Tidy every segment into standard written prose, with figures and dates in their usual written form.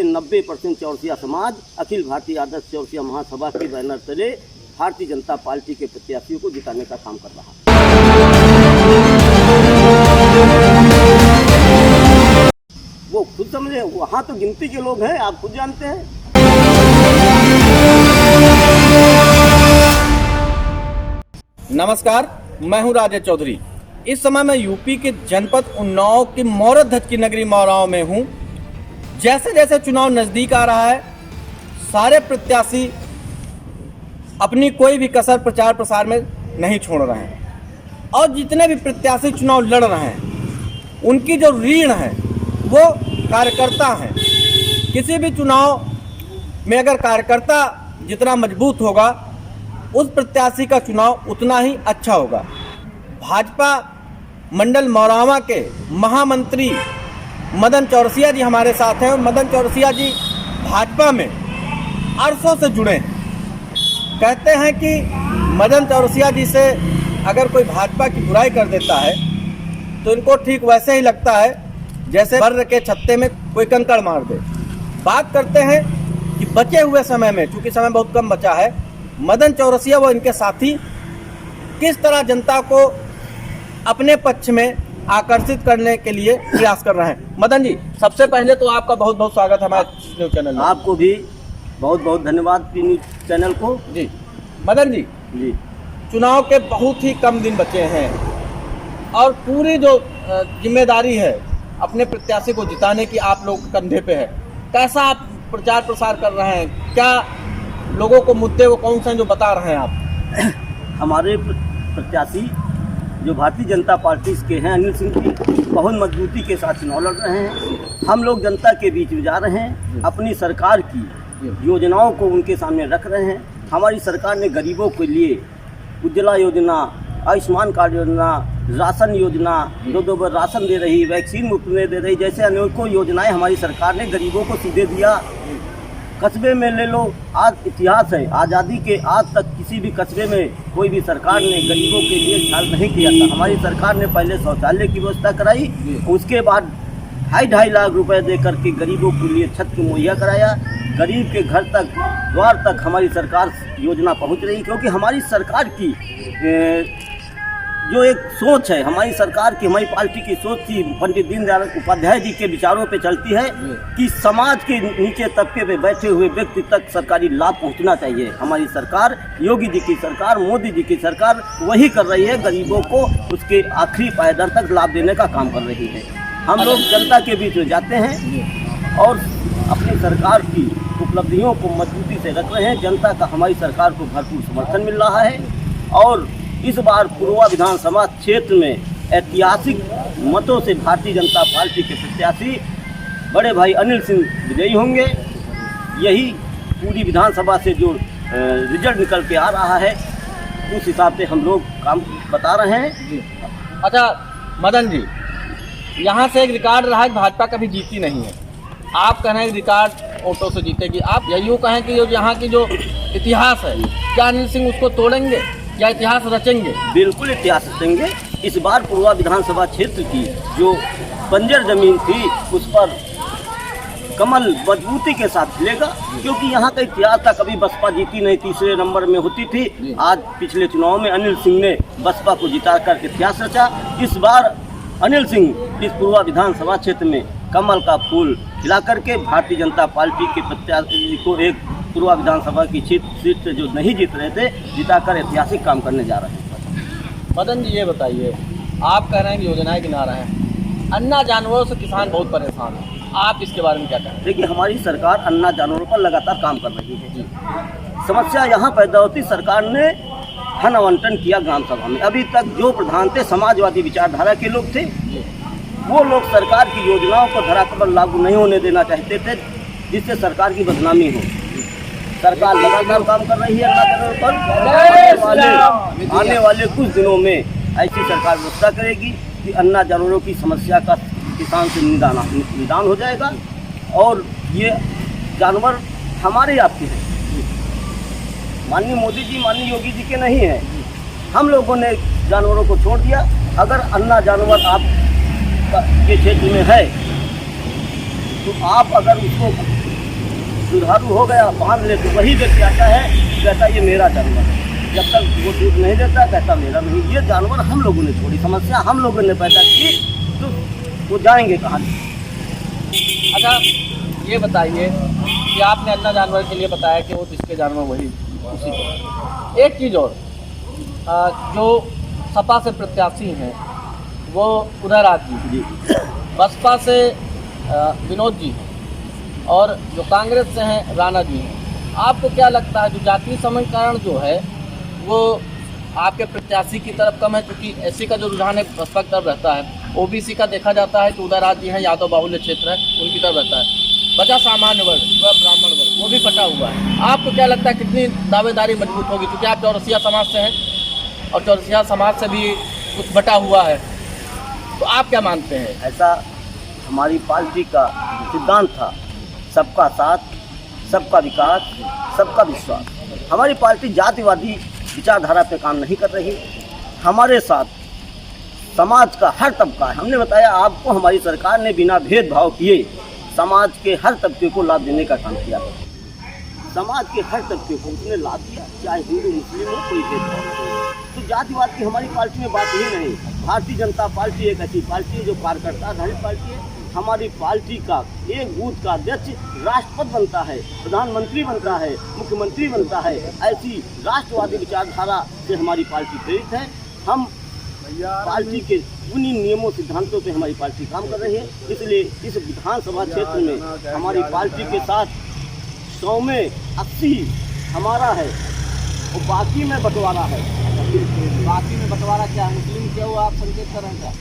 90% चौरसिया समाज अखिल भारतीय आदर्श चौरसिया महासभा के बैनर तले भारतीय जनता पार्टी के प्रत्याशियों को जिताने का काम कर रहा है। वो खुद समझे, वहाँ तो गिनती के लोग हैं, आप खुद जानते हैं। नमस्कार, मैं हूं राजेश चौधरी। इस समय मैं यूपी के जनपद उन्नाव की मौरत धज की नगरी मौराव में हूं। जैसे जैसे चुनाव नज़दीक आ रहा है, सारे प्रत्याशी अपनी कोई भी कसर प्रचार प्रसार में नहीं छोड़ रहे हैं और जितने भी प्रत्याशी चुनाव लड़ रहे हैं उनकी जो रीढ़ है वो कार्यकर्ता हैं। किसी भी चुनाव में अगर कार्यकर्ता जितना मजबूत होगा उस प्रत्याशी का चुनाव उतना ही अच्छा होगा। भाजपा मंडल मौरावा के महामंत्री मदन चौरसिया जी हमारे साथ हैं। मदन चौरसिया जी भाजपा में अरसों से जुड़े हैं। कहते हैं कि मदन चौरसिया जी से अगर कोई भाजपा की बुराई कर देता है तो इनको ठीक वैसे ही लगता है जैसे बर्र के छत्ते में कोई कंकड़ मार दे। बात करते हैं कि बचे हुए समय में, चूँकि समय बहुत कम बचा है, मदन चौरसिया व इनके साथी किस तरह जनता को अपने पक्ष में आकर्षित करने के लिए प्रयास कर रहे हैं। मदन जी, सबसे पहले तो आपका बहुत बहुत स्वागत है हमारे न्यूज़ चैनल में। आपको भी बहुत बहुत धन्यवाद न्यूज़ चैनल को। जी मदन जी, चुनाव के बहुत ही कम दिन बचे हैं और पूरी जो जिम्मेदारी है अपने प्रत्याशी को जिताने की आप लोग के कंधे पे है। कैसा आप प्रचार प्रसार कर रहे हैं? क्या लोगों को मुद्दे वो कौन से हैं जो बता रहे हैं आप? हमारे प्रत्याशी जो भारतीय जनता पार्टी के हैं, अनिल सिंह जी, बहुत मजबूती के साथ चुनाव लड़ रहे हैं। हम लोग जनता के बीच में जा रहे हैं, अपनी सरकार की योजनाओं को उनके सामने रख रहे हैं। हमारी सरकार ने गरीबों के लिए उज्ज्वला योजना, आयुष्मान कार्ड योजना, राशन योजना, 2 बार राशन दे रही, वैक्सीन मुफ्त में दे रही, जैसे अनेकों योजनाएं हमारी सरकार ने गरीबों को सीधे दिया। कस्बे में ले लो, आज इतिहास है, आज़ादी के आज तक किसी भी कस्बे में कोई भी सरकार ने गरीबों के लिए ख्याल नहीं किया था। हमारी सरकार ने पहले शौचालय की व्यवस्था कराई, उसके बाद 2.5 लाख रुपए दे करके गरीबों के लिए छत को मुहैया कराया। गरीब के घर तक, द्वार तक हमारी सरकार योजना पहुंच रही, क्योंकि हमारी सरकार की जो एक सोच है, हमारी सरकार की, हमारी पार्टी की सोच थी, पंडित दीनदयाल उपाध्याय जी के विचारों पे चलती है कि समाज के नीचे तबके पे बैठे हुए व्यक्ति तक सरकारी लाभ पहुंचना चाहिए। हमारी सरकार, योगी जी की सरकार, मोदी जी की सरकार वही कर रही है, गरीबों को उसके आखिरी पायदान तक लाभ देने का काम कर रही है। हम लोग जनता के बीच में जाते हैं और अपनी सरकार की उपलब्धियों को मजबूती से रख रहे हैं। जनता का हमारी सरकार को भरपूर समर्थन मिल रहा है और इस बार पूर्वा विधानसभा क्षेत्र में ऐतिहासिक मतों से भारतीय जनता पार्टी के प्रत्याशी बड़े भाई अनिल सिंह विजयी होंगे। यही पूरी विधानसभा से जो रिजल्ट निकल के आ रहा है उस हिसाब से हम लोग काम बता रहे हैं। अच्छा मदन जी, यहाँ से एक रिकॉर्ड रहा है, भाजपा कभी जीती नहीं है। आप कह रहे हैं रिकॉर्ड वोटों से जीतेगी। आप यही कहें कि यहाँ की जो इतिहास है, क्या अनिल सिंह उसको तोड़ेंगे या इतिहास रचेंगे? बिल्कुल इतिहास रचेंगे। इस बार पूर्वा विधानसभा क्षेत्र की जो बंजर जमीन थी उस पर कमल मजबूती के साथ खिलेगा, क्योंकि यहाँ का इतिहास था, कभी बसपा जीती नहीं, तीसरे नंबर में होती थी। आज पिछले चुनाव में अनिल सिंह ने बसपा को जिता कर इतिहास रचा। इस बार अनिल सिंह इस पूर्वा विधानसभा क्षेत्र में कमल का फूल खिला करके भारतीय जनता पार्टी के प्रत्याशी को एक पूर्वा विधानसभा की सीट से जो नहीं जीत रहे थे, जिताकर ऐतिहासिक काम करने जा रहे हैं। मदन जी, ये बताइए, आप कह रहे हैं कि योजनाएं गिना रहे हैं, अन्ना जानवरों से किसान बहुत परेशान है, आप इसके बारे में क्या कहें? देखिए, हमारी सरकार अन्ना जानवरों पर लगातार काम कर रही है। समस्या यहाँ पैदा होती, सरकार ने धन आवंटन किया ग्राम सभा में। अभी तक जो प्रधान थे समाजवादी विचारधारा के लोग थे, वो लोग सरकार की योजनाओं को धरातल पर लागू नहीं होने देना चाहते थे, जिससे सरकार की बदनामी हो। सरकार लगातार काम कर रही है अन्ना जानवरों पर। आने वाले कुछ दिनों में ऐसी सरकार व्यवस्था करेगी कि अन्ना जानवरों की समस्या का किसान से निदान हो जाएगा और ये जानवर हमारे आपके हैं, माननीय मोदी जी, माननीय योगी जी के नहीं हैं। हम लोगों ने जानवरों को छोड़ दिया। अगर अन्ना जानवर आप के क्षेत्र में है तो आप अगर उसको दुधारू हो गया, बांध ले, तो वही व्यक्ति आता है, कहता ये मेरा जानवर है। जब तक वो दूध नहीं देता कहता मेरा नहीं। ये जानवर हम लोगों ने छोड़ी, समस्या हम लोगों ने पैदा की, तो वो जाएंगे कहाँ? अच्छा ये बताइए कि आपने अन्ना जानवर के लिए बताया कि वो जिसके जानवर वही उसी को। एक चीज़ और, जो सपा से प्रत्याशी हैं वो उदयराज जी, बसपा से विनोद जी और जो कांग्रेस से हैं राणा जी हैं, आपको क्या लगता है जो जातीय समीकरण जो है वो आपके प्रत्याशी की तरफ कम है, क्योंकि एससी का जो रुझान है बसपा की तरफ रहता है, ओबीसी का देखा जाता है कि उदयराज जी हैं यादव बाहुल्य क्षेत्र है उनकी तरफ रहता है, बचा सामान्य वर्ग व ब्राह्मण वर्ग वो भी कटा हुआ है। आपको क्या लगता है कितनी दावेदारी मजबूत होगी, क्योंकि आप चौरसिया समाज से हैं और चौरसिया समाज से भी कुछ बटा हुआ है, तो आप क्या मानते हैं? ऐसा हमारी पार्टी का सिद्धांत था, सबका साथ, सबका विकास, सबका विश्वास। हमारी पार्टी जातिवादी विचारधारा पे काम नहीं कर रही। हमारे साथ समाज का हर तबका है। हमने बताया आपको, हमारी सरकार ने बिना भेदभाव किए समाज के हर तबके को लाभ देने का काम किया। समाज के हर तबके को उसने लाभ दिया, चाहे हिंदू मुस्लिम हो, कोई भेदभाव नहीं। तो जातिवाद की हमारी पार्टी में बात ही नहीं। भारतीय जनता पार्टी एक ऐसी पार्टी है जो कार्यकर्ता आधारित पार्टी है। हमारी पार्टी का एक बूथ का अध्यक्ष राष्ट्रपति बनता है, प्रधानमंत्री बनता है, मुख्यमंत्री बनता है। ऐसी राष्ट्रवादी विचारधारा से हमारी पार्टी प्रेरित है। हम पार्टी के उन्हीं नियमों सिद्धांतों पे हमारी पार्टी काम कर रही है। इसलिए इस विधानसभा क्षेत्र में हमारी पार्टी के साथ 100 में 80 हमारा है और बाकी में बंटवारा है। बाकी में बंटवारा क्या है? मुस्लिम क्या हुआ, आप संकेत कर रहे हैं क्या?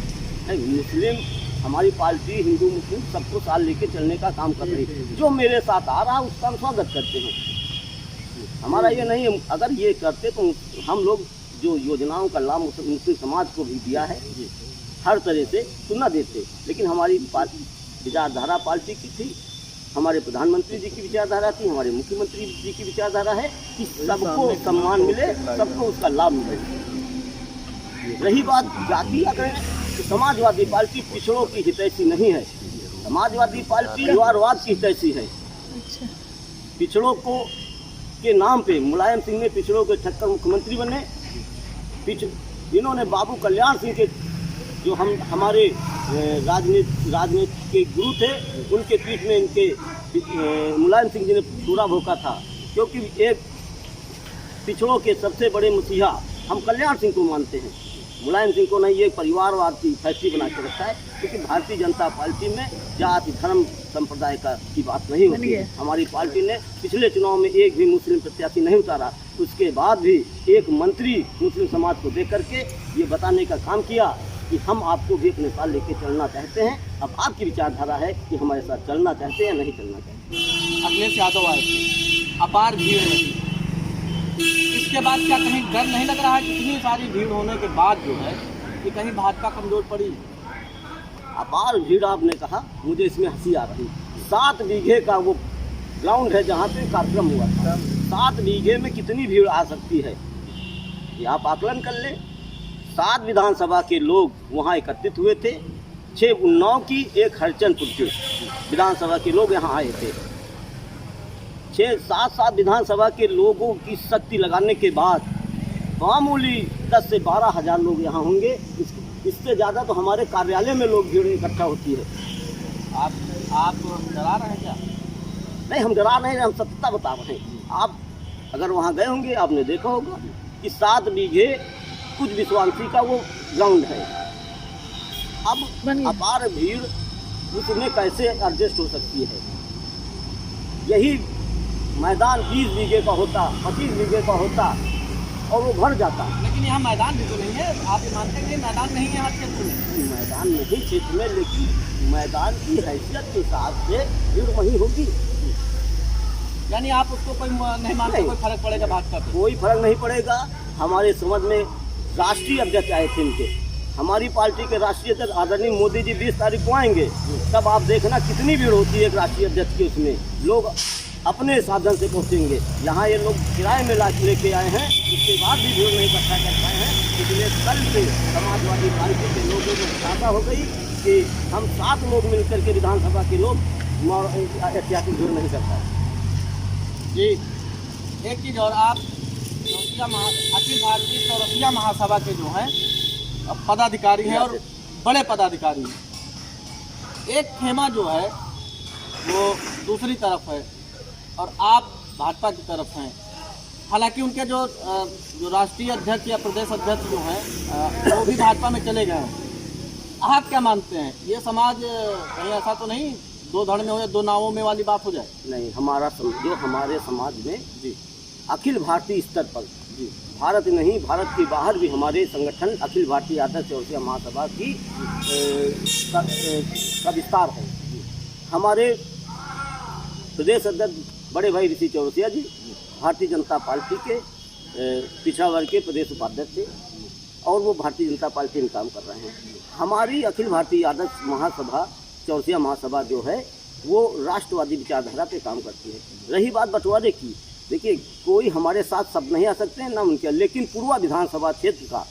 नहीं, मुस्लिम हमारी पार्टी हिंदू मुस्लिम सबको साथ लेके चलने का काम कर रही है। जो मेरे साथ आ रहा है उसका हम स्वागत करते हैं। हमारा ये नहीं है, अगर ये करते तो हम लोग जो योजनाओं का लाभ मुस्लिम समाज को भी दिया है हर तरह से सुना देते। लेकिन हमारी पार्टी विचारधारा पार्टी की थी, हमारे प्रधानमंत्री जी की विचारधारा थी, हमारे मुख्यमंत्री जी की विचारधारा है कि सबको सम्मान मिले, सबको उसका लाभ मिले। रही बात जाति, अगर तो समाजवादी पार्टी पिछड़ों की हितैषी नहीं है। समाजवादी पार्टी परिवारवाद की हितैषी है। पिछड़ों को के नाम पे मुलायम सिंह ने पिछड़ों के ठक्कर मुख्यमंत्री बने। इन्होंने बाबू कल्याण सिंह के जो हमारे राजनीति के गुरु थे, उनके पीठ में इनके मुलायम सिंह जी ने पूरा भोंका था, क्योंकि एक पिछड़ों के सबसे बड़े मसीहा हम कल्याण सिंह को मानते हैं, मुलायम सिंह को नहीं। ये परिवारवाद की फैक्ट्री बना के रखा है, क्योंकि भारतीय जनता पार्टी में जाति धर्म संप्रदाय की बात नहीं होती है। हमारी पार्टी ने पिछले चुनाव में एक भी मुस्लिम प्रत्याशी नहीं उतारा, उसके बाद भी एक मंत्री मुस्लिम समाज को दे करके ये बताने का काम किया कि हम आपको भी अपने साथ लेके चलना चाहते हैं। अब आपकी विचारधारा है कि हमारे साथ चलना चाहते हैं या नहीं चलना चाहते। अखिलेश यादव आए थे, अपार भीड़ लगी, इसके बाद क्या कहीं डर नहीं लग रहा है कि इतनी सारी भीड़ होने के बाद जो है कि कहीं भाजपा कमजोर पड़ी? अपार भीड़ आपने कहा, मुझे इसमें हंसी आ रही। 7 बीघे का वो ग्राउंड है जहाँ पे कार्यक्रम हुआ था। 7 बीघे में कितनी भीड़ आ सकती है, ये आप आकलन कर ले। 7 विधानसभा के लोग वहाँ एकत्रित हुए थे। 6 उन्नाव की, एक हरचंदपुर के विधानसभा के लोग यहाँ आए थे। 6-7 विधानसभा के लोगों की शक्ति लगाने के बाद मामूली 10 से 12 हज़ार लोग यहाँ होंगे। इससे ज़्यादा तो हमारे कार्यालय में लोग भीड़ इकट्ठा होती है। आप डरा रहे हैं क्या? नहीं, हम डरा नहीं, हम सत्यता बता रहे हैं। आप अगर वहाँ गए होंगे आपने देखा होगा कि 7 बीघे कुछ विश्वांसी का वो ग्राउंड है। अब अपार भीड़ उसमें कैसे एडजस्ट हो सकती है? यही मैदान 20 बीघे का होता, 25 बीघे का होता और वो भर जाता। लेकिन यहाँ मैदान भी तो नहीं है, आप ये मानते हैं कि मैदान नहीं है हर क्षेत्र में? मैदान नहीं क्षेत्र में, लेकिन मैदान की हैसियत के हिसाब से भीड़ वहीं होगी। यानी आप उसको कोई नहीं मानते? कोई फर्क पड़ेगा भाजपा पे? कोई फर्क नहीं पड़ेगा। हमारे समझ में राष्ट्रीय अध्यक्ष आए थे इनके, हमारी पार्टी के राष्ट्रीय अध्यक्ष आदरणीय मोदी जी 20 तारीख को आएंगे, तब आप देखना कितनी भीड़ होती है एक राष्ट्रीय अध्यक्ष के। उसमें लोग अपने साधन से पहुँचेंगे। यहाँ ये लोग किराए में लेके आए हैं, उसके बाद भी भीड़ नहीं इकट्ठा कर पाए हैं। इसलिए कल से समाजवादी पार्टी के लोगों को आशा हो गई कि हम 7 लोग मिलकर के विधानसभा के लोग ऐतिहासिक भीड़ नहीं कर पाए। जी, एक चीज़ और, आप अखिल भारतीय चौरसिया महासभा के जो हैं पदाधिकारी हैं और बड़े पदाधिकारी हैं। एक खेमा जो है वो दूसरी तरफ है और आप भाजपा की तरफ हैं। हालांकि उनके जो राष्ट्रीय अध्यक्ष या प्रदेश अध्यक्ष जो हैं वो भी भाजपा में चले गए हैं। आप क्या मानते हैं, ये समाज कहीं ऐसा तो नहीं दो धड़ में हो जाए, दो नावों में वाली बात हो जाए? नहीं, जो हमारे समाज में जी अखिल भारतीय स्तर पर, जी भारत नहीं, भारत के बाहर भी हमारे संगठन अखिल भारतीय आदर्श चौरसिया महासभा की का विस्तार है। हमारे प्रदेश अध्यक्ष बड़े भाई ऋषि चौरसिया जी भारतीय जनता पार्टी के पिछड़ा वर्ग के प्रदेश उपाध्यक्ष थे और वो भारतीय जनता पार्टी में काम कर रहे हैं। हमारी अखिल भारतीय आदर्श महासभा चौरसिया महासभा जो है वो राष्ट्रवादी विचारधारा पे काम करती है। रही बात बंटवारे की, देखिए कोई हमारे साथ सब नहीं आ सकते हैं ना उनके, लेकिन पूर्वा विधानसभा क्षेत्र का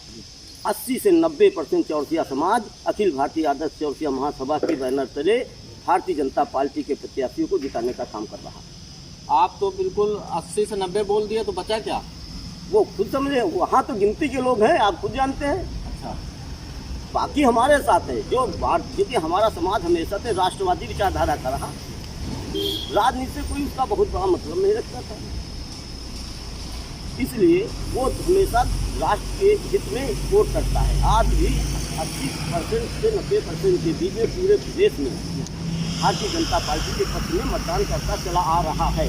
80 से 90% चौरसिया समाज अखिल भारतीय आदर्श चौरसिया महासभा के बैनर तले भारतीय जनता पार्टी के प्रत्याशियों को जिताने का काम कर रहा है। आप तो बिल्कुल 80 से 90 बोल दिए, तो बचा क्या? वो खुद समझे, वहाँ तो गिनती के लोग हैं, आप खुद जानते हैं। अच्छा, बाकी हमारे साथ है जो क्योंकि हमारा समाज हमेशा से राष्ट्रवादी विचारधारा का रहा, राजनीति से कोई उसका बहुत बड़ा मतलब नहीं रखता था, इसलिए वो हमेशा राष्ट्र के हित में वोट करता है। आज भी 80% से 90% के बीच में पूरे प्रदेश में भारतीय जनता पार्टी के पक्ष में मतदान करता चला आ रहा है।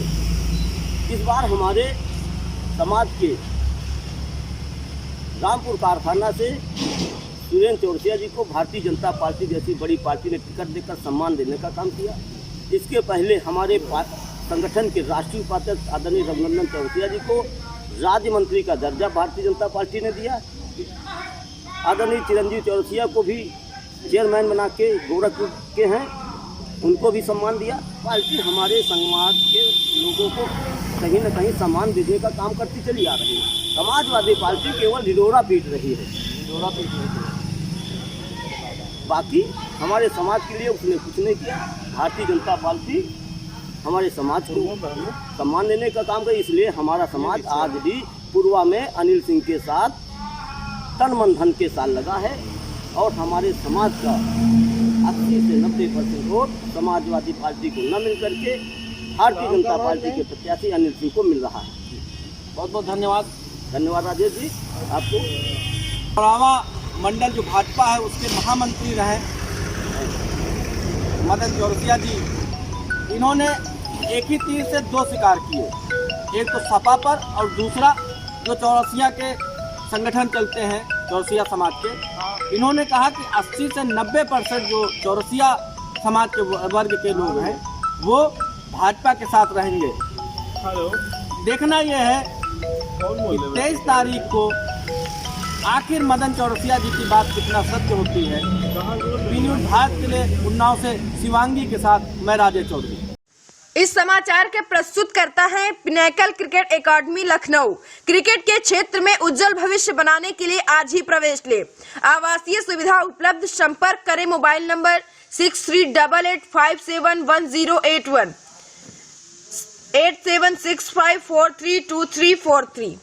इस बार हमारे समाज के रामपुर कारखाना से सुरेंद्र चौरसिया जी को भारतीय जनता पार्टी जैसी बड़ी पार्टी ने टिकट देकर सम्मान देने का काम किया। इसके पहले हमारे संगठन के राष्ट्रीय उपाध्यक्ष आदरणीय रघुनंदन चौरसिया जी को राज्य मंत्री का दर्जा भारतीय जनता पार्टी ने दिया। आदरणीय चिरंजीव चौरसिया को भी चेयरमैन बना के गोरखपुर के हैं, उनको भी सम्मान दिया। पार्टी हमारे समाज के लोगों को कहीं न कहीं सम्मान देने का काम करती चली आ रही है। समाजवादी पार्टी केवल ढिढोरा पीट रही है, ढिढोरा पीट रही है। बाकी हमारे समाज के लिए उसने कुछ नहीं किया। भारतीय जनता पार्टी हमारे समाज को सम्मान देने का काम करे, इसलिए हमारा समाज आज भी पूर्वा में अनिल सिंह के साथ तन मन धन के साथ लगा है और हमारे समाज का 80 से 90% वोट समाजवादी पार्टी को न मिल करके भारतीय जनता पार्टी के प्रत्याशी अनिल सिंह को मिल रहा है। बहुत बहुत धन्यवाद। धन्यवाद राजेश जी आपको। मौरावा मंडल जो भाजपा है उसके महामंत्री रहे मदन चौरसिया जी, इन्होंने एक ही तीर से दो शिकार किए, एक तो सपा पर और दूसरा जो चौरसिया के संगठन चलते हैं चौरसिया समाज के। इन्होंने कहा कि 80 से 90% जो चौरसिया समाज के वर्ग के लोग हैं वो भाजपा के साथ रहेंगे। देखना यह है कि 23 तारीख को आखिर मदन चौरसिया जी की बात कितना सत्य होती है। बी न्यूज़ भारत के लिए उन्नाव से शिवांगी के साथ मैं राजेश चौधरी। इस समाचार के प्रस्तुत करता है pinnacle cricket academy Lucknow. Cricket के क्षेत्र में उज्जवल भविष्य बनाने के लिए आज ही प्रवेश ले। आवासीय सुविधा उपलब्ध। संपर्क करें मोबाइल नंबर 6388571081 876543234343।